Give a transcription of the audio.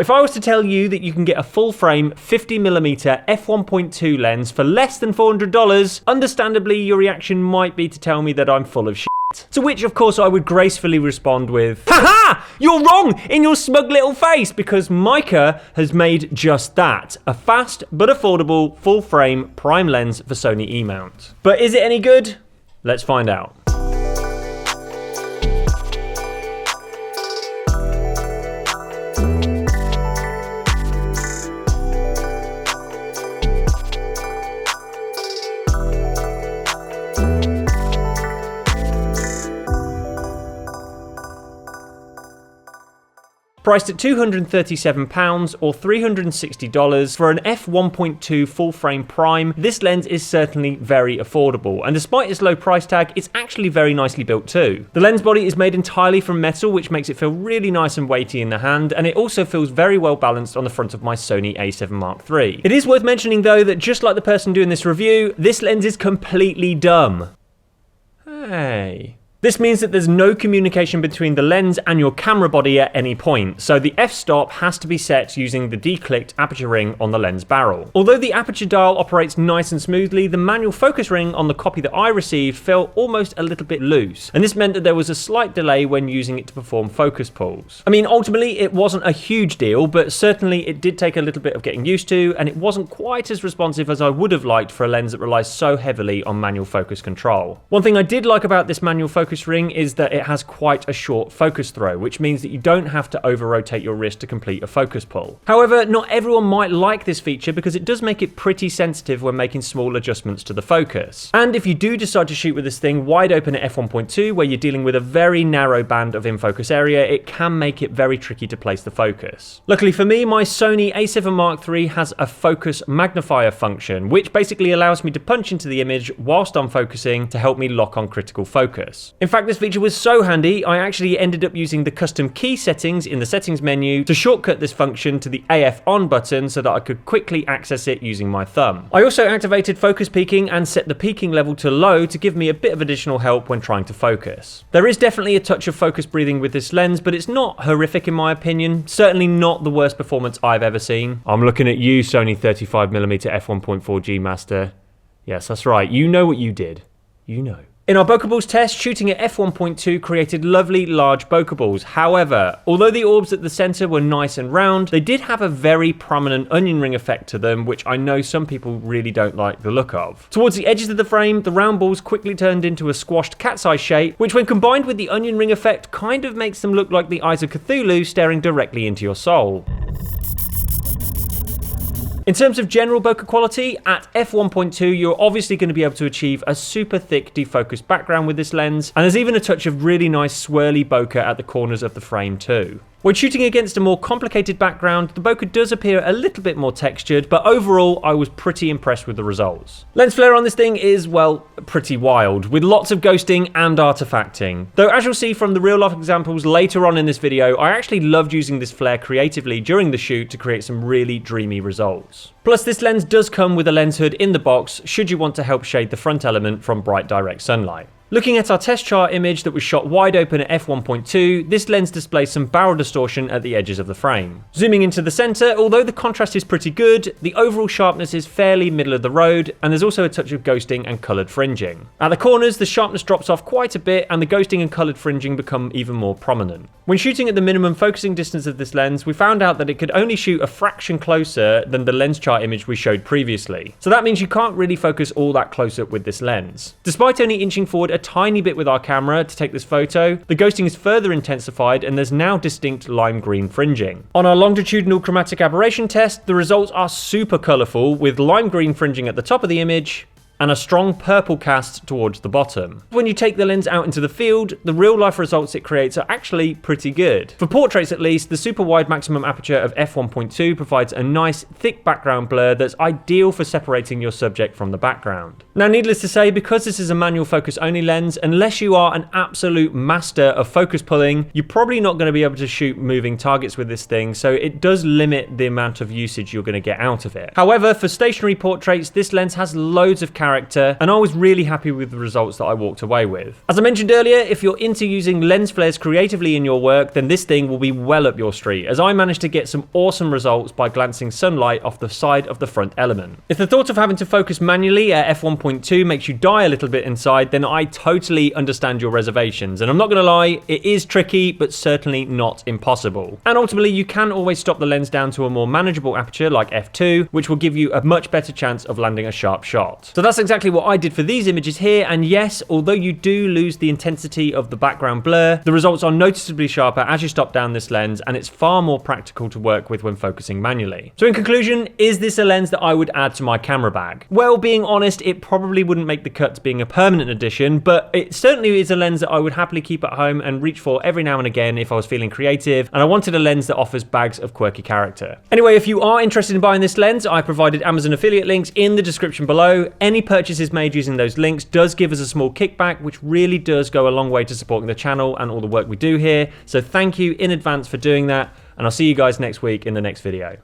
If I was to tell you that you can get a full frame 50mm f1.2 lens for less than $400, understandably your reaction might be to tell me that I'm full of shit. To which, of course, I would gracefully respond with, "Haha! You're wrong in your smug little face, because Meike has made just that. A fast but affordable full-frame prime lens for Sony E-Mount." But is it any good? Let's find out. Priced at £237 or $360 for an f1.2 full-frame prime, this lens is certainly very affordable, and despite its low price tag, it's actually very nicely built too. The lens body is made entirely from metal, which makes it feel really nice and weighty in the hand, and it also feels very well balanced on the front of my Sony A7III. It is worth mentioning though that just like the person doing this review, this lens is completely dumb. Hey. This means that there's no communication between the lens and your camera body at any point, so the f-stop has to be set using the declicked aperture ring on the lens barrel. Although the aperture dial operates nice and smoothly, the manual focus ring on the copy that I received felt almost a little bit loose, and this meant that there was a slight delay when using it to perform focus pulls. I mean, ultimately it wasn't a huge deal, but certainly it did take a little bit of getting used to, and it wasn't quite as responsive as I would have liked for a lens that relies so heavily on manual focus control. One thing I did like about this manual focus ring is that it has quite a short focus throw, which means that you don't have to over-rotate your wrist to complete a focus pull. However, not everyone might like this feature because it does make it pretty sensitive when making small adjustments to the focus. And if you do decide to shoot with this thing wide open at f1.2, where you're dealing with a very narrow band of in-focus area, it can make it very tricky to place the focus. Luckily for me, my Sony A7III has a focus magnifier function, which basically allows me to punch into the image whilst I'm focusing to help me lock on critical focus. In fact, this feature was so handy, I actually ended up using the custom key settings in the settings menu to shortcut this function to the AF on button so that I could quickly access it using my thumb. I also activated focus peaking and set the peaking level to low to give me a bit of additional help when trying to focus. There is definitely a touch of focus breathing with this lens, but it's not horrific in my opinion, certainly not the worst performance I've ever seen. I'm looking at you, Sony 35mm f1.4G master. Yes, that's right, you know what you did. You know. In our Bokeh Balls test, shooting at f1.2 created lovely large Bokeh Balls. However, although the orbs at the center were nice and round, they did have a very prominent onion ring effect to them, which I know some people really don't like the look of. Towards the edges of the frame, the round balls quickly turned into a squashed cat's eye shape, which when combined with the onion ring effect kind of makes them look like the eyes of Cthulhu staring directly into your soul. In terms of general bokeh quality, at f1.2 you're obviously going to be able to achieve a super thick defocused background with this lens, and there's even a touch of really nice swirly bokeh at the corners of the frame too. When shooting against a more complicated background, the bokeh does appear a little bit more textured, but overall I was pretty impressed with the results. Lens flare on this thing is, well, pretty wild, with lots of ghosting and artifacting. Though as you'll see from the real life examples later on in this video, I actually loved using this flare creatively during the shoot to create some really dreamy results. Plus this lens does come with a lens hood in the box should you want to help shade the front element from bright direct sunlight. Looking at our test chart image that was shot wide open at f1.2, this lens displays some barrel distortion at the edges of the frame. Zooming into the center, although the contrast is pretty good, the overall sharpness is fairly middle of the road, and there's also a touch of ghosting and colored fringing. At the corners, the sharpness drops off quite a bit, and the ghosting and colored fringing become even more prominent. When shooting at the minimum focusing distance of this lens, we found out that it could only shoot a fraction closer than the lens chart image we showed previously. So that means you can't really focus all that close up with this lens. Despite only inching forward a tiny bit with our camera to take this photo, the ghosting is further intensified and there's now distinct lime green fringing. On our longitudinal chromatic aberration test, the results are super colourful with lime green fringing at the top of the image and a strong purple cast towards the bottom. When you take the lens out into the field, the real life results it creates are actually pretty good. For portraits at least, the super wide maximum aperture of f1.2 provides a nice thick background blur that's ideal for separating your subject from the background. Now needless to say, because this is a manual focus only lens, unless you are an absolute master of focus pulling, you're probably not going to be able to shoot moving targets with this thing, so it does limit the amount of usage you're going to get out of it. However, for stationary portraits, this lens has loads of camera character, and I was really happy with the results that I walked away with. As I mentioned earlier, if you're into using lens flares creatively in your work, then this thing will be well up your street, as I managed to get some awesome results by glancing sunlight off the side of the front element. If the thought of having to focus manually at f1.2 makes you die a little bit inside, then I totally understand your reservations, and I'm not going to lie, it is tricky, but certainly not impossible. And ultimately, you can always stop the lens down to a more manageable aperture like f2, which will give you a much better chance of landing a sharp shot. So that's exactly what I did for these images here, and yes, although you do lose the intensity of the background blur, the results are noticeably sharper as you stop down this lens, and it's far more practical to work with when focusing manually. So in conclusion, is this a lens that I would add to my camera bag? Well, being honest, it probably wouldn't make the cut to being a permanent addition, but it certainly is a lens that I would happily keep at home and reach for every now and again if I was feeling creative, and I wanted a lens that offers bags of quirky character. Anyway, if you are interested in buying this lens, I provided Amazon affiliate links in the description below. Any purchases made using those links does give us a small kickback, which really does go a long way to supporting the channel and all the work we do here. So thank you in advance for doing that, and I'll see you guys next week in the next video.